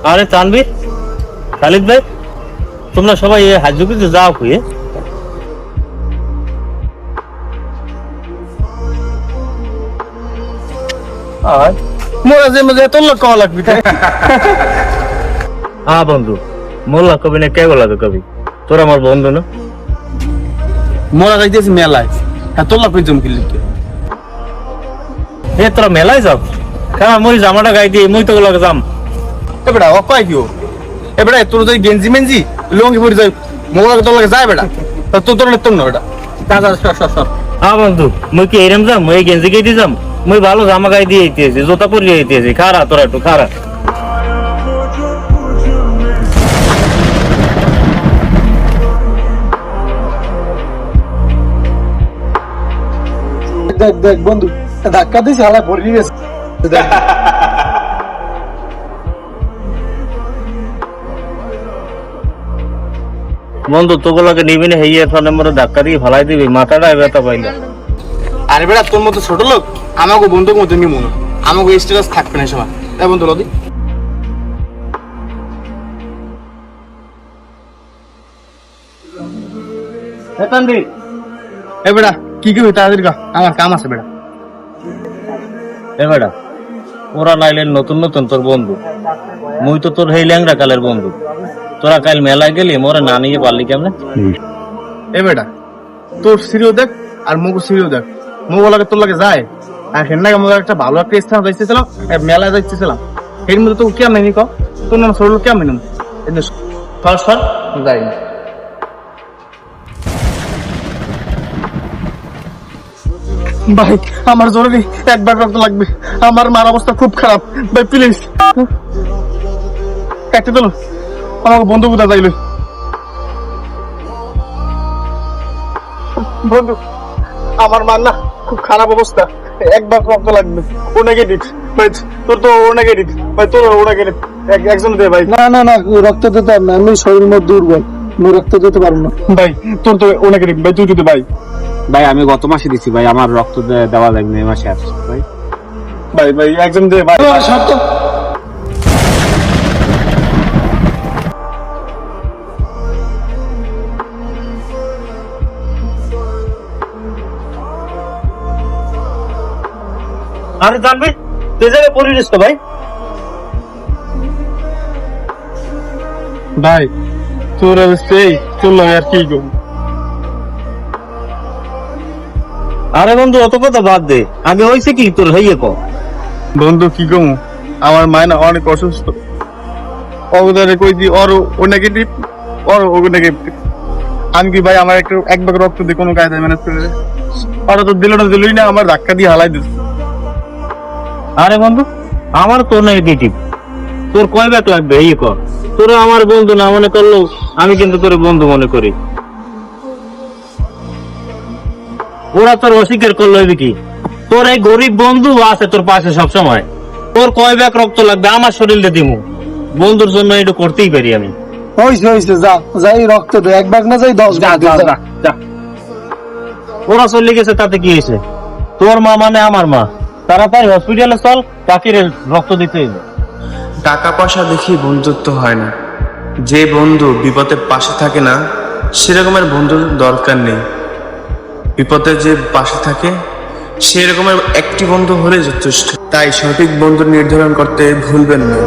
আরে তানভীর, খালিদ ভাই, তোমরা সবাই হাজুকিতে যাও খুঁয়ে। মোরা যে মজা তোর লোক কওয়া লাগবি হ্যাঁ বন্ধু, মোল্লা কবি না কে লাগে কবি, তোর আমার বন্ধু না। মোরা যাইতেছি মেলায়, হ্যাঁ তোর লোক জম কিনলি এ তোরা মেলায় যাও, কেন মই জামাটা গাই দিয়ে মই তো লাগে যাম। বেটা ও কয় কি এ বেটা তোর যদি গেঞ্জি মেঞ্জি লুঙ্গি পরে যাই মোরা তোর লাগে যায় বেটা তোর তোর তোর না বেটা সর হ্যাঁ বন্ধু, মই কি এরম যাম, মই গেঞ্জি গাইতে যাম, মই ভালো জামা গাই দিয়ে আইতেছি, জুতা পরিয়ে আইতেছি। খারা তোরা একটু খারা। দেখ দেখ বন্ধু, ধাক্কা দিয়েছে হালা পড়ে গেছে। বন্ধু তোগুলোকে নিবি না, হেই ফোনের মধ্যে ধাক্কা দিয়ে ফালাই দিবি, মাথাটা ব্যথা পাইলে। আরে বেটা তোর মতো ছোট লোক আমাকে বন্ধুর মতো নিয়ে মনে আমাকে স্ট্যাটাস থাকবে না সময় তাই বন্ধু লদি এ বেটা কি কি তাড়াতাড়ি গা আমার কাম আছে বেটা এ বেটা, ওরা নাইলে নতুন নতুন তোর বন্ধু, মুই তো তোর হেই ল্যাংরা কালের বন্ধু। তোরা কাল মেলায় গেলি, মোরে না নিয়ে পারলি কেমনে? এ বেটা তোর সিরিও দেখ আর মুগু সিরিও দেখ, মুগু লাগে তোর লাগে যায় আর হেন নাকি আমাদের একটা ভালো একটা স্থান যাইতেছিলাম মেলায় যাইতেছিলাম এর মধ্যে তো কেমন নি তোর নাম ছোট লোক কেমন সর সর যাই ভাই আমার জরুরি একবার রক্ত লাগবে, আমার মার অবস্থা খুব খারাপ ভাই প্লিজ কাটতে দিল আমাকে বন্ধু কোথা যাইল বন্ধু আমার মার না খুব খারাপ অবস্থা, একবার রক্ত লাগবে। ও নেগেটিভ ভাই, তোর তো ও নেগেটিভ ভাই, তোর ও নেগেটিভ একজন দে ভাই। না না না, রক্ত দিতে হবে না, আমি শরীর মধ্যে দুর্বল, আমি রক্ত দিতে পারবো না। ভাই তোর তো ও নেগেটিভ ভাই, তুই দিতে ভাই। ভাই আমি গত মাসে দিছি ভাই, আমার রক্ত দেওয়া লাগবে এই মাসে আর ভাই। ভাই ভাই একজন দে ভাই। শর্ত আরে জানবি তুই যাবে পরিবেশ তো ভাই। ভাই তোর অবস্থা এই তোর লাগে আর কি করব। আরে বন্ধু অত কথা বাদ দে, আগে হয়েছে কি তোর হইয়ে ক। বন্ধু কি কম আমার মায়না অনেক অসুস্থ, অবদারে কই দি ওর ও নেগেটিভ ওর ও নেগেটিভ, আমি কি ভাই আমার একটু এক ভাগ রক্ত দিয়ে কোনো কায়দায় ম্যানেজ করে দে। ওরা তো দিল না দিলই না, আমার ধাক্কা দিয়ে হালাই দিস। আরে বন্ধু আমার তো নেগেটিভ, তোর কয় ব্যাক লাগবে এই কর। তোরা আমার বন্ধু না মনে করলো, আমি কিন্তু তোর বন্ধু মনে করি। ওরা তোর অস্বীকার করলো কি, তোর এই গরিব বন্ধু আছে তোর পাশে সব সময়। তোর কয় ব্যাগ রক্ত লাগবে আমার শরীরে দিমু, বন্ধুর জন্য এটা করতেই পারি আমি। হয়েছে হয়েছে, যা যাই রক্ত দে, এক ভাগ না যাই 10 ভাগ দে, যা। ওরা চলে গেছে তাতে কি হয়েছে, তোর মা মানে আমার মা। তাড়াতাড়ি হসপিটালে চল, কাকিরে রক্ত দিতে হবে। টাকা পয়সা দেখি বন্ধুত্ব হয় না, যে বন্ধু বিপদে পাশে থাকে না সেরকমের বন্ধুর দরকার নেই। বিপদে যে পাশে থাকে সেরকমের একটি বন্ধু হলে যথেষ্ট। তাই সঠিক বন্ধু নির্ধারণ করতে ভুলবেন না।